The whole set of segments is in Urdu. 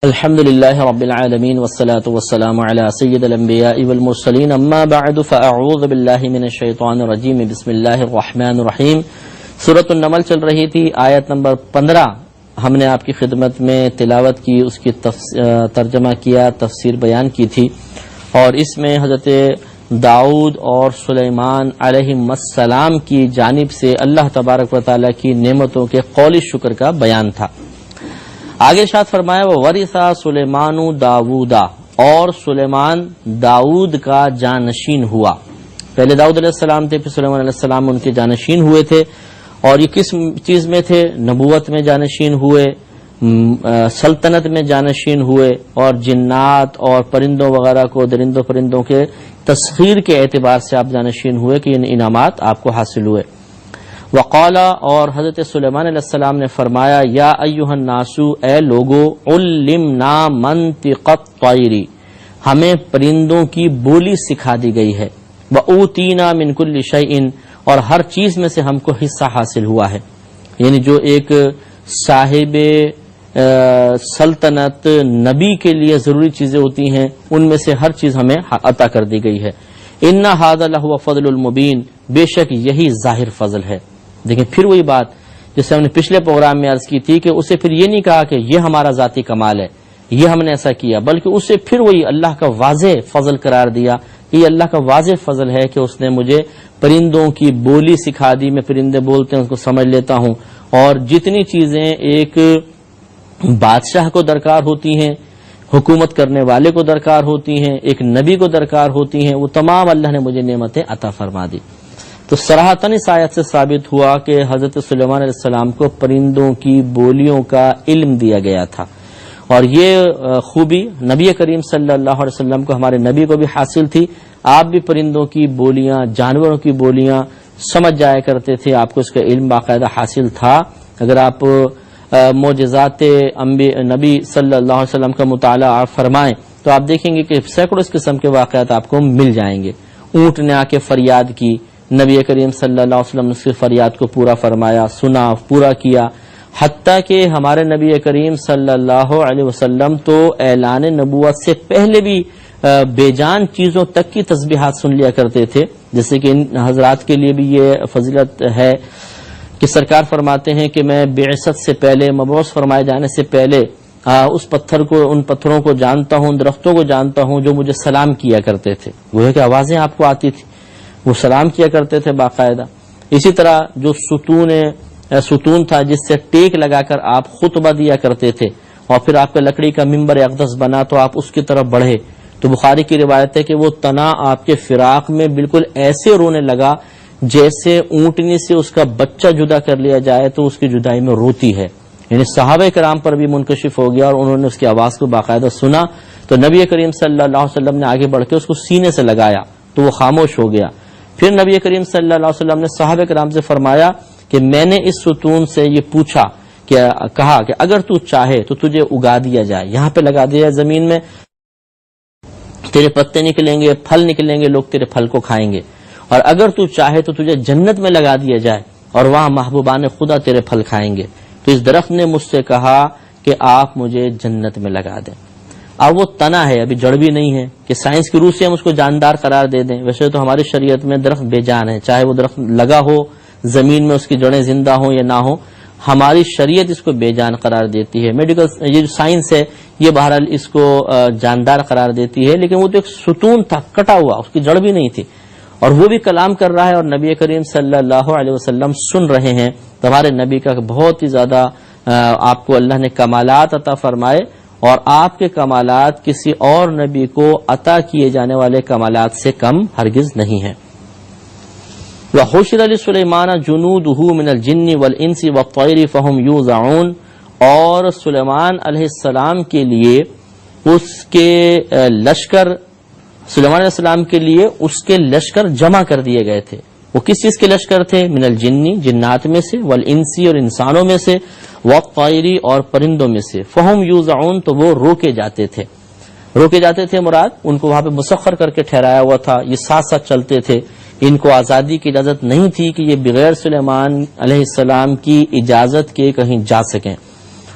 الحمد لله رب العالمين والصلاة والسلام على سيد الأنبياء والمرسلين اما بعد فاعوذ بالله من الشیطان الرجیم بسم اللہ الرحمن الرحیم۔ سورۃ النمل چل رہی تھی، آیت نمبر 15 ہم نے آپ کی خدمت میں تلاوت کی، اس کی ترجمہ کیا، تفسیر بیان کی تھی، اور اس میں حضرت داؤد اور سلیمان علیہم السلام کی جانب سے اللہ تبارک و تعالی کی نعمتوں کے قولی شکر کا بیان تھا۔ آگے ارشاد فرمایا وَوَرِثَ سُلَيْمَانُ دَاوُودَ، اور سلیمان داؤد کا جانشین ہوا۔ پہلے داؤد علیہ السلام تھے، پھر سلیمان علیہ السلام ان کے جانشین ہوئے تھے، اور یہ کس چیز میں تھے؟ نبوت میں جانشین ہوئے، سلطنت میں جانشین ہوئے، اور جنات اور پرندوں وغیرہ کو، درندوں پرندوں کے تسخیر کے اعتبار سے آپ جانشین ہوئے کہ ان انعامات آپ کو حاصل ہوئے۔ وقال، اور حضرت سلیمان علیہ السلام نے فرمایا یا ایھا الناس، اے لوگو، علمنا منطق الطیر، ہمیں پرندوں کی بولی سکھا دی گئی ہے، واوتینا من کل شیء، اور ہر چیز میں سے ہم کو حصہ حاصل ہوا ہے۔ یعنی جو ایک صاحب سلطنت نبی کے لیے ضروری چیزیں ہوتی ہیں ان میں سے ہر چیز ہمیں عطا کر دی گئی ہے۔ ان ھذا لہو فضل المبین، بے شک یہی ظاہر فضل ہے۔ دیکھیں پھر وہی بات جسے ہم نے پچھلے پروگرام میں عرض کی تھی کہ اسے پھر یہ نہیں کہا کہ یہ ہمارا ذاتی کمال ہے، یہ ہم نے ایسا کیا، بلکہ اسے پھر وہی اللہ کا واضح فضل قرار دیا کہ یہ اللہ کا واضح فضل ہے کہ اس نے مجھے پرندوں کی بولی سکھا دی، میں پرندے بولتے ہیں اس کو سمجھ لیتا ہوں، اور جتنی چیزیں ایک بادشاہ کو درکار ہوتی ہیں، حکومت کرنے والے کو درکار ہوتی ہیں، ایک نبی کو درکار ہوتی ہیں، وہ تمام اللہ نے مجھے نعمتیں عطا فرما دی۔ تو صراحتاً اس آیت سے ثابت ہوا کہ حضرت سلیمان علیہ السلام کو پرندوں کی بولیوں کا علم دیا گیا تھا، اور یہ خوبی نبی کریم صلی اللہ علیہ وسلم کو، ہمارے نبی کو بھی حاصل تھی۔ آپ بھی پرندوں کی بولیاں، جانوروں کی بولیاں سمجھ جایا کرتے تھے، آپ کو اس کا علم باقاعدہ حاصل تھا۔ اگر آپ معجزات نبی صلی اللہ علیہ وسلم کا مطالعہ آپ فرمائیں تو آپ دیکھیں گے کہ سینکڑوں اس قسم کے واقعات آپ کو مل جائیں گے۔ اونٹ نے آ کے فریاد کی، نبی کریم صلی اللہ علیہ وسلم نے اس کی فریاد کو پورا فرمایا، سنا، پورا کیا، حتیٰ کہ ہمارے نبی کریم صلی اللہ علیہ وسلم تو اعلان نبوت سے پہلے بھی بے جان چیزوں تک کی تسبیحات سن لیا کرتے تھے، جیسے کہ ان حضرات کے لیے بھی یہ فضیلت ہے کہ سرکار فرماتے ہیں کہ میں بعثت سے پہلے، مبعوث فرمائے جانے سے پہلے اس پتھر کو، ان پتھروں کو جانتا ہوں، درختوں کو جانتا ہوں جو مجھے سلام کیا کرتے تھے، وہ کہ آوازیں آپ کو آتی تھی، وہ سلام کیا کرتے تھے باقاعدہ۔ اسی طرح جو ستون تھا جس سے ٹیک لگا کر آپ خطبہ دیا کرتے تھے، اور پھر آپ کا لکڑی کا ممبر اقدس بنا تو آپ اس کی طرف بڑھے، تو بخاری کی روایت ہے کہ وہ تنا آپ کے فراق میں بالکل ایسے رونے لگا جیسے اونٹنی سے اس کا بچہ جدا کر لیا جائے تو اس کی جدائی میں روتی ہے۔ یعنی صحابہ کرام پر بھی منکشف ہو گیا، اور انہوں نے اس کی آواز کو باقاعدہ سنا، تو نبی کریم صلی اللہ علیہ وسلم نے آگے بڑھ کے اس کو سینے سے لگایا تو وہ خاموش ہو گیا۔ پھر نبی کریم صلی اللہ علیہ وسلم نے صحابہ کرام سے فرمایا کہ میں نے اس ستون سے یہ پوچھا، کہا کہ اگر تو چاہے تو تجھے اگا دیا جائے، یہاں پہ لگا دیا جائے زمین میں، تیرے پتے نکلیں گے، پھل نکلیں گے، لوگ تیرے پھل کو کھائیں گے، اور اگر تو چاہے تو تجھے جنت میں لگا دیا جائے اور وہاں محبوبان خدا تیرے پھل کھائیں گے۔ تو اس درخت نے مجھ سے کہا کہ آپ مجھے جنت میں لگا دیں۔ اب وہ تنا ہے، ابھی جڑ بھی نہیں ہے کہ سائنس کی روح سے ہم اس کو جاندار قرار دے دیں۔ ویسے تو ہماری شریعت میں درخت بے جان ہے، چاہے وہ درخت لگا ہو زمین میں، اس کی جڑیں زندہ ہوں یا نہ ہوں، ہماری شریعت اس کو بے جان قرار دیتی ہے۔ میڈیکل یہ جو سائنس ہے یہ بہرحال اس کو جاندار قرار دیتی ہے، لیکن وہ تو ایک ستون تھا کٹا ہوا، اس کی جڑ بھی نہیں تھی، اور وہ بھی کلام کر رہا ہے، اور نبی کریم صلی اللہ علیہ وسلم سن رہے ہیں۔ ہمارے نبی کا بہت ہی زیادہ آپ کو اللہ نے کمالات عطا فرمائے، اور آپ کے کمالات کسی اور نبی کو عطا کیے جانے والے کمالات سے کم ہرگز نہیں ہیں۔ وَحُشِرَ لِسُلَيْمَانَ جُنُودُهُ مِنَ الْجِنِّ وَالْإِنسِ وَالطَّيْرِ فَهُمْ يُوزَعُونَ، اور سلیمان علیہ السلام کے لیے اس کے لشکر، سلیمان علیہ السلام کے لیے اس کے لشکر جمع کر دیے گئے تھے۔ وہ کس چیز کے لشکر تھے؟ من الجنی، جنات میں سے، والانسی، اور انسانوں میں سے، والطیری، اور پرندوں میں سے۔ فہم یوزعون، تو وہ روکے جاتے تھے۔ روکے جاتے تھے مراد ان کو وہاں پہ مسخر کر کے ٹھہرایا ہوا تھا، یہ ساتھ ساتھ چلتے تھے، ان کو آزادی کی اجازت نہیں تھی کہ یہ بغیر سلیمان علیہ السلام کی اجازت کے کہیں جا سکیں۔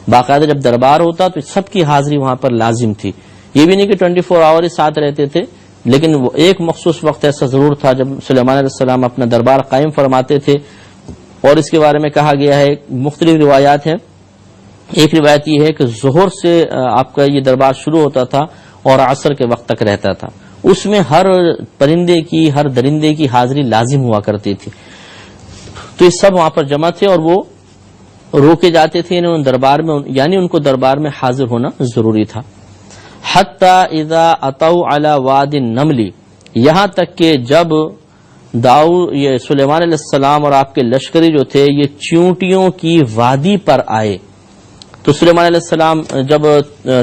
باقاعدہ جب دربار ہوتا تو سب کی حاضری وہاں پر لازم تھی. یہ بھی نہیں کہ 24 آور ساتھ رہتے تھے، لیکن وہ ایک مخصوص وقت ایسا ضرور تھا جب سلیمان علیہ السلام اپنا دربار قائم فرماتے تھے. اور اس کے بارے میں کہا گیا ہے، مختلف روایات ہیں. ایک روایت یہ ہے کہ ظہر سے آپ کا یہ دربار شروع ہوتا تھا اور عصر کے وقت تک رہتا تھا. اس میں ہر پرندے کی، ہر درندے کی حاضری لازم ہوا کرتی تھی. تو یہ سب وہاں پر جمع تھے اور وہ روکے جاتے تھے ان دربار میں، یعنی ان کو دربار میں حاضر ہونا ضروری تھا. حتی اذا اتوا علی واد النمل، یہاں تک کہ جب یہ سلیمان علیہ السلام اور آپ کے لشکری جو تھے یہ چیونٹیوں کی وادی پر آئے. تو سلیمان علیہ السلام جب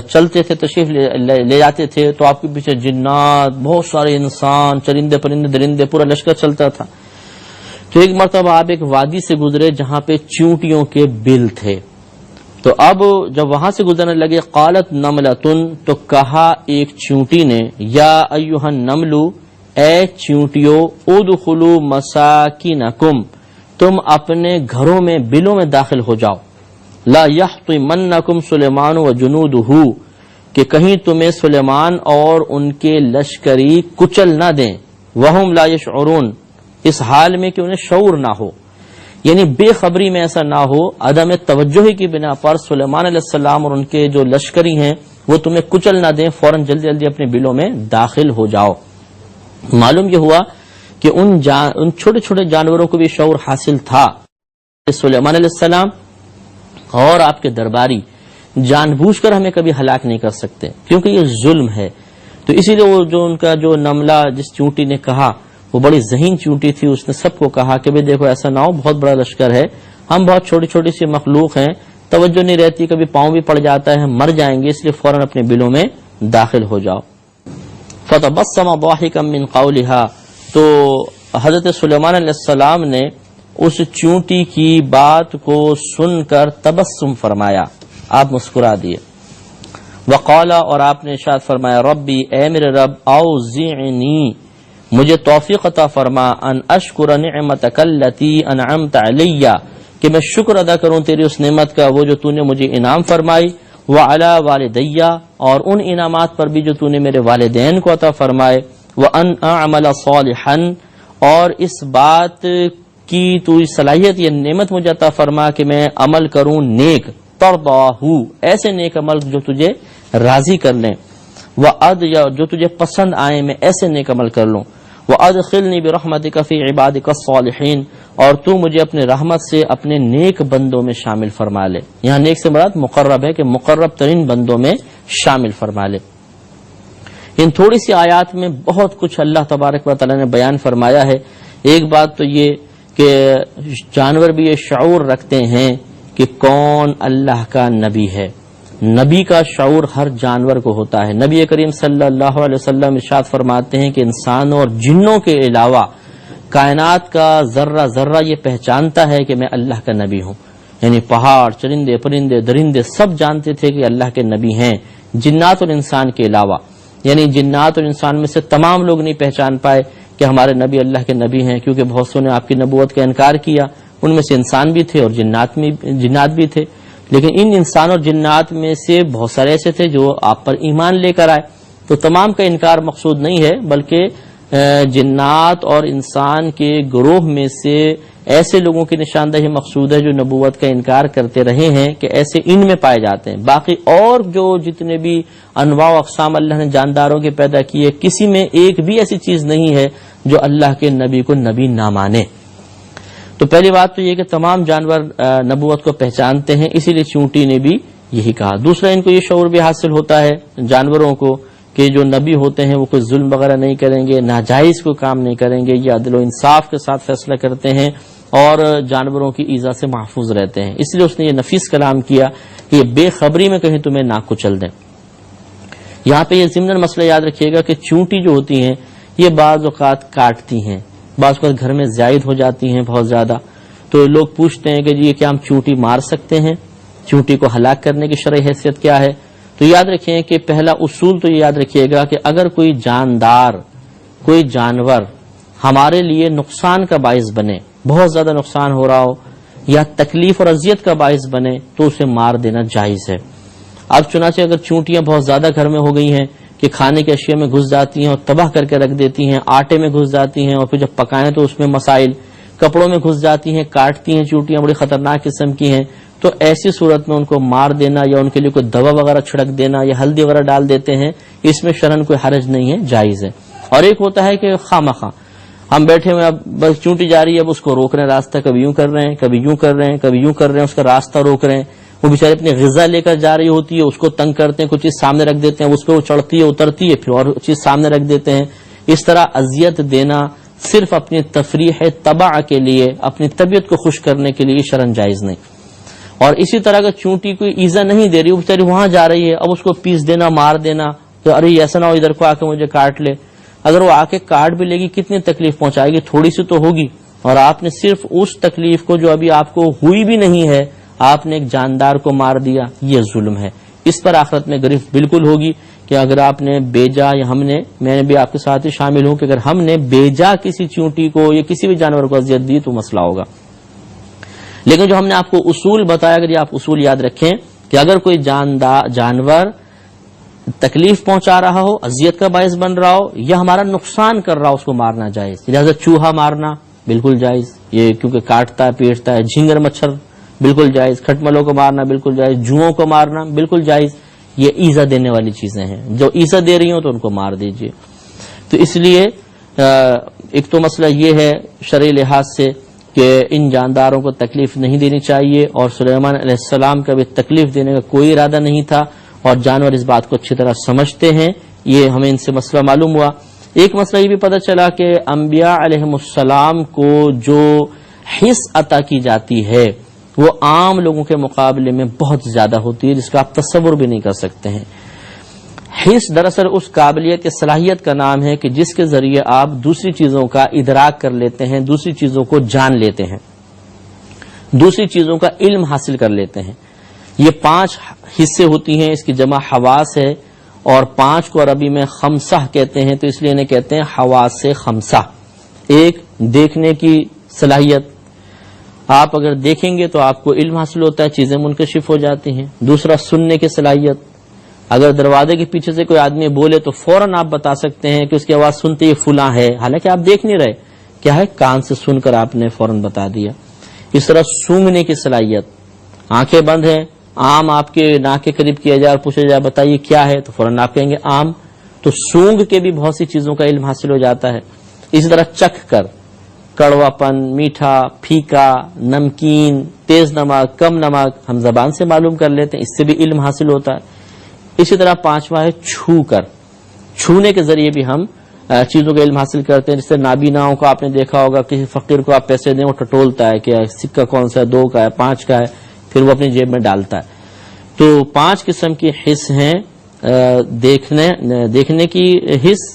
چلتے تھے، تشریف لے جاتے تھے، تو آپ کے پیچھے جنات، بہت سارے انسان، چرندے پرندے درندے، پورا لشکر چلتا تھا. تو ایک مرتبہ آپ ایک وادی سے گزرے جہاں پہ چیونٹیوں کے بل تھے. تو اب جب وہاں سے گزرنے لگے، قالت نملۃ، تو کہا ایک چیونٹی نے، یا ایھا النمل، اے چیونٹیو، ادخلوا مساکنکم، تم اپنے گھروں میں، بلوں میں داخل ہو جاؤ. لا یحطمنکم سلیمان وجنودہ، کہ کہیں تمہیں سلیمان اور ان کے لشکری کچل نہ دیں. وہم لا یشعرون، اس حال میں کہ انہیں شعور نہ ہو، یعنی بے خبری میں ایسا نہ ہو، عدم توجہی کی بنا پر سلیمان علیہ السلام اور ان کے جو لشکری ہیں وہ تمہیں کچل نہ دیں، فوراً جلدی جلدی اپنے بلوں میں داخل ہو جاؤ. معلوم یہ ہوا کہ ان چھوٹے چھوٹے جانوروں کو بھی شعور حاصل تھا. سلیمان علیہ السلام اور آپ کے درباری جان بوجھ کر ہمیں کبھی ہلاک نہیں کر سکتے، کیونکہ یہ ظلم ہے. تو اسی لیے وہ جو ان کا جو نملہ جس چونٹی نے کہا، وہ بڑی ذہین چونٹی تھی، اس نے سب کو کہا کہ بھئی دیکھو ایسا نہ ہو، بہت بڑا لشکر ہے، ہم بہت چھوٹی چھوٹی سی مخلوق ہیں، توجہ نہیں رہتی، کبھی پاؤں بھی پڑ جاتا ہے، مر جائیں گے، اس لیے فوراً اپنے بلوں میں داخل ہو جاؤ. فتبسم ضاحکا من قولها، تو حضرت سلیمان علیہ السلام نے اس چونٹی کی بات کو سن کر تبسم فرمایا، آپ مسکرا دیے. وقال، اور آپ نے ارشاد فرمایا، ربی، اے میرے رب، اوزعنی، مجھے توفیق عطا فرما، ان اشکر نعمتک التی انعمت علی، کہ میں شکر ادا کروں تیری اس نعمت کا وہ جو تو نے مجھے انعام فرمائی، وعلی والدی، اور ان انعامات پر بھی جو تو نے میرے والدین کو عطا فرمائے، وان اعمل صالحا، اور اس بات کی تو صلاحیت، یہ نعمت مجھے عطا فرما کہ میں عمل کروں نیک، ترضاہ، ایسے نیک عمل جو تجھے راضی کر لیں، یا جو تجھے پسند آئے، میں ایسے نیک عمل کر لوں. وَأَدْخِلْنِي بِرَحْمَتِكَ فِي عِبَادِكَ الصَّالِحِينَ، اور تو مجھے اپنے رحمت سے اپنے نیک بندوں میں شامل فرما لے. یہاں نیک سے مراد مقرب ہے، کہ مقرب ترین بندوں میں شامل فرما لے. ان تھوڑی سی آیات میں بہت کچھ اللہ تبارک و تعالی نے بیان فرمایا ہے. ایک بات تو یہ کہ جانور بھی یہ شعور رکھتے ہیں کہ کون اللہ کا نبی ہے. نبی کا شعور ہر جانور کو ہوتا ہے. نبی کریم صلی اللہ علیہ وسلم ارشاد فرماتے ہیں کہ انسانوں اور جنوں کے علاوہ کائنات کا ذرہ ذرہ یہ پہچانتا ہے کہ میں اللہ کا نبی ہوں. یعنی پہاڑ، چرندے، پرندے، درندے سب جانتے تھے کہ اللہ کے نبی ہیں، جنات اور انسان کے علاوہ. یعنی جنات اور انسان میں سے تمام لوگ نہیں پہچان پائے کہ ہمارے نبی اللہ کے نبی ہیں، کیونکہ بہت سو نے آپ کی نبوت کا انکار کیا. ان میں سے انسان بھی تھے اور جنات بھی تھے، لیکن ان انسان اور جنات میں سے بہت سارے ایسے تھے جو آپ پر ایمان لے کر آئے. تو تمام کا انکار مقصود نہیں ہے، بلکہ جنات اور انسان کے گروہ میں سے ایسے لوگوں کی نشاندہی مقصود ہے جو نبوت کا انکار کرتے رہے ہیں، کہ ایسے ان میں پائے جاتے ہیں. باقی اور جو جتنے بھی انواع و اقسام اللہ نے جانداروں کے پیدا کیے، کسی میں ایک بھی ایسی چیز نہیں ہے جو اللہ کے نبی کو نبی نہ مانے. تو پہلی بات تو یہ کہ تمام جانور نبوت کو پہچانتے ہیں، اسی لیے چونٹی نے بھی یہی کہا. دوسرا، ان کو یہ شعور بھی حاصل ہوتا ہے جانوروں کو کہ جو نبی ہوتے ہیں وہ کوئی ظلم وغیرہ نہیں کریں گے، ناجائز کو کام نہیں کریں گے، یہ عدل و انصاف کے ساتھ فیصلہ کرتے ہیں اور جانوروں کی ایذا سے محفوظ رہتے ہیں. اس لیے اس نے یہ نفیس کلام کیا کہ یہ بے خبری میں کہیں تمہیں نہ کچل دیں. یہاں پہ یہ ضمن مسئلہ یاد رکھیے گا کہ چونٹی جو ہوتی ہیں یہ بعض اوقات کاٹتی ہیں، بعض اوقات گھر میں زائد ہو جاتی ہیں بہت زیادہ. تو لوگ پوچھتے ہیں کہ جی کیا ہم چونٹی مار سکتے ہیں؟ چونٹی کو ہلاک کرنے کی شرعی حیثیت کیا ہے؟ تو یاد رکھیں کہ پہلا اصول تو یہ یاد رکھیے گا کہ اگر کوئی جاندار، کوئی جانور ہمارے لیے نقصان کا باعث بنے، بہت زیادہ نقصان ہو رہا ہو، یا تکلیف اور اذیت کا باعث بنے تو اسے مار دینا جائز ہے۔ اب چنانچہ اگر چونٹیاں بہت زیادہ گھر میں ہو گئی ہیں کہ کھانے کے اشیاء میں گھس جاتی ہیں اور تباہ کر کے رکھ دیتی ہیں، آٹے میں گھس جاتی ہیں اور پھر جب پکائیں تو اس میں مسائل، کپڑوں میں گھس جاتی ہیں، کاٹتی ہیں، چونٹیاں بڑی خطرناک قسم کی ہیں، تو ایسی صورت میں ان کو مار دینا یا ان کے لیے کوئی دوا وغیرہ چھڑک دینا یا ہلدی وغیرہ ڈال دیتے ہیں، اس میں شرعاً کوئی حرج نہیں ہے، جائز ہے۔ اور ایک ہوتا ہے کہ خواہ ہم بیٹھے ہوئے اب بس چونٹی جا رہی ہے، اب اس کو روک رہے ہیں راستہ، کبھی یوں کر رہے ہیں، کبھی یوں کر رہے ہیں، کبھی یوں کر رہے ہیں، اس کا راستہ روک رہے ہیں، وہ بیچارے اپنی غذا لے کر جا رہی ہوتی ہے، اس کو تنگ کرتے ہیں، کچھ چیز سامنے رکھ دیتے ہیں، اس پہ وہ چڑھتی ہے، اترتی ہے، پھر اور چیز سامنے رکھ دیتے ہیں۔ اس طرح اذیت دینا صرف اپنی تفریح تبع کے لیے، اپنی طبیعت کو خوش کرنے کے لیے شرعاً جائز نہیں۔ اور اسی طرح اگر چونٹی کوئی ایزا نہیں دے رہی، وہ بیچاری وہاں جا رہی ہے، اب اس کو پیس دینا، مار دینا، تو ارے ایسا نہ ہو ادھر کو آ کے مجھے کاٹ لے، اگر وہ آ کے کاٹ بھی لے گی کتنی تکلیف پہنچائے گی، تھوڑی سی تو ہوگی، اور آپ نے صرف اس تکلیف کو جو ابھی آپ کو ہوئی بھی نہیں ہے، آپ نے ایک جاندار کو مار دیا، یہ ظلم ہے۔ اس پر آخرت میں گرفت بالکل ہوگی کہ اگر آپ نے بیجا یا میں نے بھی آپ کے ساتھ ہی شامل ہوں کہ اگر ہم نے بیجا کسی چونٹی کو یا کسی بھی جانور کو اذیت دی تو مسئلہ ہوگا۔ لیکن جو ہم نے آپ کو اصول بتایا، اگر یہ آپ اصول یاد رکھیں کہ اگر کوئی جانور تکلیف پہنچا رہا ہو، اذیت کا باعث بن رہا ہو یا ہمارا نقصان کر رہا ہو، اس کو مارنا جائز۔ لہٰذا چوہا مارنا بالکل جائز، یہ کیونکہ کاٹتا ہے، پیٹتا ہے۔ جھینگر مچھر بالکل جائز، کھٹملوں کو مارنا بالکل جائز، جوؤں کو مارنا بالکل جائز۔ یہ ایزا دینے والی چیزیں ہیں، جو ایزا دے رہی ہوں تو ان کو مار دیجیے۔ تو اس لیے ایک تو مسئلہ یہ ہے شرعی لحاظ سے کہ ان جانداروں کو تکلیف نہیں دینی چاہیے، اور سلیمان علیہ السلام کا بھی تکلیف دینے کا کوئی ارادہ نہیں تھا، اور جانور اس بات کو اچھی طرح سمجھتے ہیں۔ یہ ہمیں ان سے مسئلہ معلوم ہوا۔ ایک مسئلہ یہ بھی پتہ چلا کہ انبیاء علیہم السلام کو جو حص عطا کی جاتی ہے وہ عام لوگوں کے مقابلے میں بہت زیادہ ہوتی ہے، جس کا آپ تصور بھی نہیں کر سکتے ہیں۔ حس دراصل اس قابلیت یا صلاحیت کا نام ہے کہ جس کے ذریعے آپ دوسری چیزوں کا ادراک کر لیتے ہیں، دوسری چیزوں کو جان لیتے ہیں، دوسری چیزوں کا علم حاصل کر لیتے ہیں۔ یہ 5 حصے ہوتی ہیں، اس کی جمع حواس ہے، اور 5 کو عربی میں خمسہ کہتے ہیں، تو اس لیے انہیں کہتے ہیں حواس خمسہ۔ ایک دیکھنے کی صلاحیت، آپ اگر دیکھیں گے تو آپ کو علم حاصل ہوتا ہے، چیزیں منکشف ہو جاتی ہیں۔ دوسرا سننے کی صلاحیت، اگر دروازے کے پیچھے سے کوئی آدمی بولے تو فوراً آپ بتا سکتے ہیں کہ اس کی آواز سنتے یہ فلاں ہے، حالانکہ آپ دیکھ نہیں رہے، کیا ہے کان سے سن کر آپ نے فوراً بتا دیا۔ اس طرح سونگھنے کی صلاحیت، آنکھیں بند ہیں، آم آپ کے ناک کے قریب کیا جائے اور پوچھا جائے بتائیے کیا ہے تو فوراً آپ کہیں گے آم، تو سونگ کے بھی بہت سی چیزوں کا علم حاصل ہو جاتا ہے۔ اسی طرح چکھ کر، کڑوا پن، میٹھا، پھیکا، نمکین، تیز نمک، کم نمک ہم زبان سے معلوم کر لیتے ہیں، اس سے بھی علم حاصل ہوتا ہے۔ اسی طرح 5واں ہے چھو کر، چھونے کے ذریعے بھی ہم چیزوں کا علم حاصل کرتے ہیں۔ جس سے نابیناؤں کو آپ نے دیکھا ہوگا، کسی فقیر کو آپ پیسے دیں وہ ٹٹولتا ہے کہ سکہ کون سا ہے، 2 کا ہے، 5 کا ہے، پھر وہ اپنی جیب میں ڈالتا ہے۔ تو 5 قسم کی حس ہیں، دیکھنے کی حس،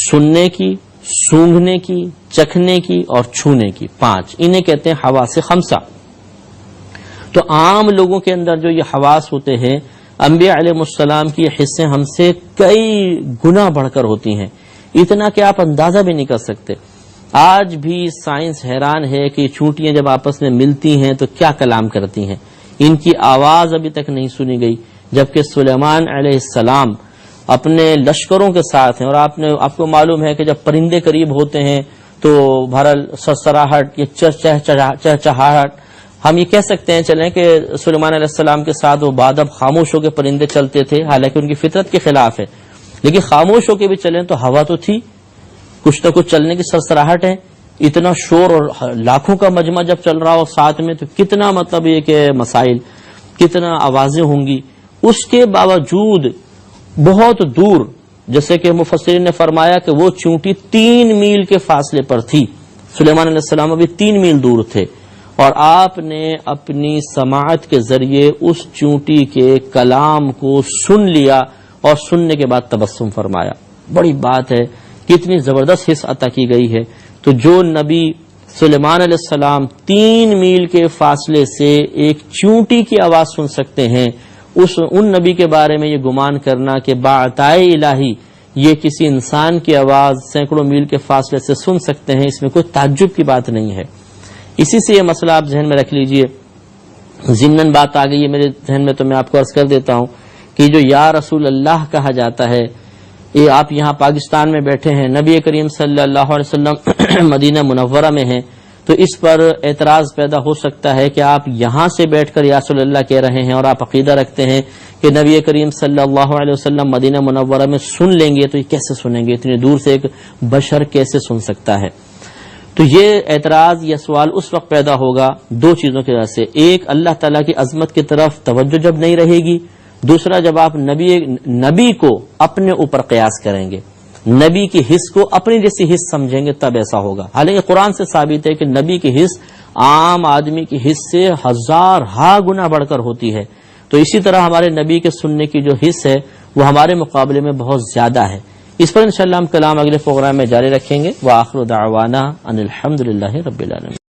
سننے کی، سونگھنے کی، چکھنے کی اور چھونے کی، 5 انہیں کہتے ہیں حواس خمسہ۔ تو عام لوگوں کے اندر جو یہ حواس ہوتے ہیں، انبیاء علیہ السلام کی حصیں ہم سے کئی گنا بڑھ کر ہوتی ہیں، اتنا کہ آپ اندازہ بھی نہیں کر سکتے۔ آج بھی سائنس حیران ہے کہ چونٹیاں جب آپس میں ملتی ہیں تو کیا کلام کرتی ہیں، ان کی آواز ابھی تک نہیں سنی گئی، جبکہ سلیمان علیہ السلام اپنے لشکروں کے ساتھ ہیں، اور آپ کو معلوم ہے کہ جب پرندے قریب ہوتے ہیں تو بہرحال سرسراہٹ یا چہچہاہٹ، ہم یہ کہہ سکتے ہیں چلیں کہ سلیمان علیہ السلام کے ساتھ وہ بادب خاموش ہو کے پرندے چلتے تھے، حالانکہ ان کی فطرت کے خلاف ہے، لیکن خاموش ہو کے بھی چلیں تو ہوا تو تھی، کچھ نہ کچھ چلنے کی سرسراہٹ ہے۔ اتنا شور اور لاکھوں کا مجمع جب چل رہا ہو ساتھ میں تو کتنا مطلب یہ کہ مسائل، کتنا آوازیں ہوں گی۔ اس کے باوجود بہت دور، جیسے کہ مفسرین نے فرمایا کہ وہ چونٹی 3 میل کے فاصلے پر تھی، سلیمان علیہ السلام ابھی 3 میل دور تھے، اور آپ نے اپنی سماعت کے ذریعے اس چونٹی کے کلام کو سن لیا اور سننے کے بعد تبسم فرمایا۔ بڑی بات ہے، کتنی زبردست حس عطا کی گئی ہے۔ تو جو نبی سلیمان علیہ السلام 3 میل کے فاصلے سے ایک چونٹی کی آواز سن سکتے ہیں، ان نبی کے بارے میں یہ گمان کرنا کہ باعطائے الہی یہ کسی انسان کی آواز سینکڑوں میل کے فاصلے سے سن سکتے ہیں، اس میں کوئی تعجب کی بات نہیں ہے۔ اسی سے یہ مسئلہ آپ ذہن میں رکھ لیجئے. ضمناً بات آ گئی ہے میرے ذہن میں تو میں آپ کو عرض کر دیتا ہوں کہ جو یا رسول اللہ کہا جاتا ہے، یہ آپ یہاں پاکستان میں بیٹھے ہیں، نبی کریم صلی اللہ علیہ وسلم مدینہ منورہ میں ہیں، تو اس پر اعتراض پیدا ہو سکتا ہے کہ آپ یہاں سے بیٹھ کر یا رسول اللہ کہہ رہے ہیں اور آپ عقیدہ رکھتے ہیں کہ نبی کریم صلی اللہ علیہ وسلم مدینہ منورہ میں سن لیں گے، تو یہ کیسے سنیں گے؟ اتنی دور سے ایک بشر کیسے سن سکتا ہے؟ تو یہ اعتراض یا سوال اس وقت پیدا ہوگا دو چیزوں کی وجہ سے. ایک، اللہ تعالیٰ کی عظمت کی طرف توجہ جب نہیں رہے گی. دوسرا، جب آپ نبی کو اپنے اوپر قیاس کریں گے، نبی کی حس کو اپنی جیسی حس سمجھیں گے، تب ایسا ہوگا. حالانکہ قرآن سے ثابت ہے کہ نبی کی حس عام آدمی کی حس سے 1000 گنا بڑھ کر ہوتی ہے. تو اسی طرح ہمارے نبی کے سننے کی جو حس ہے وہ ہمارے مقابلے میں بہت زیادہ ہے. اس پر انشاءاللہ ہم کلام اگلے پروگرام میں جاری رکھیں گے. وآخر دعوانا ان الحمدللہ رب العالمین.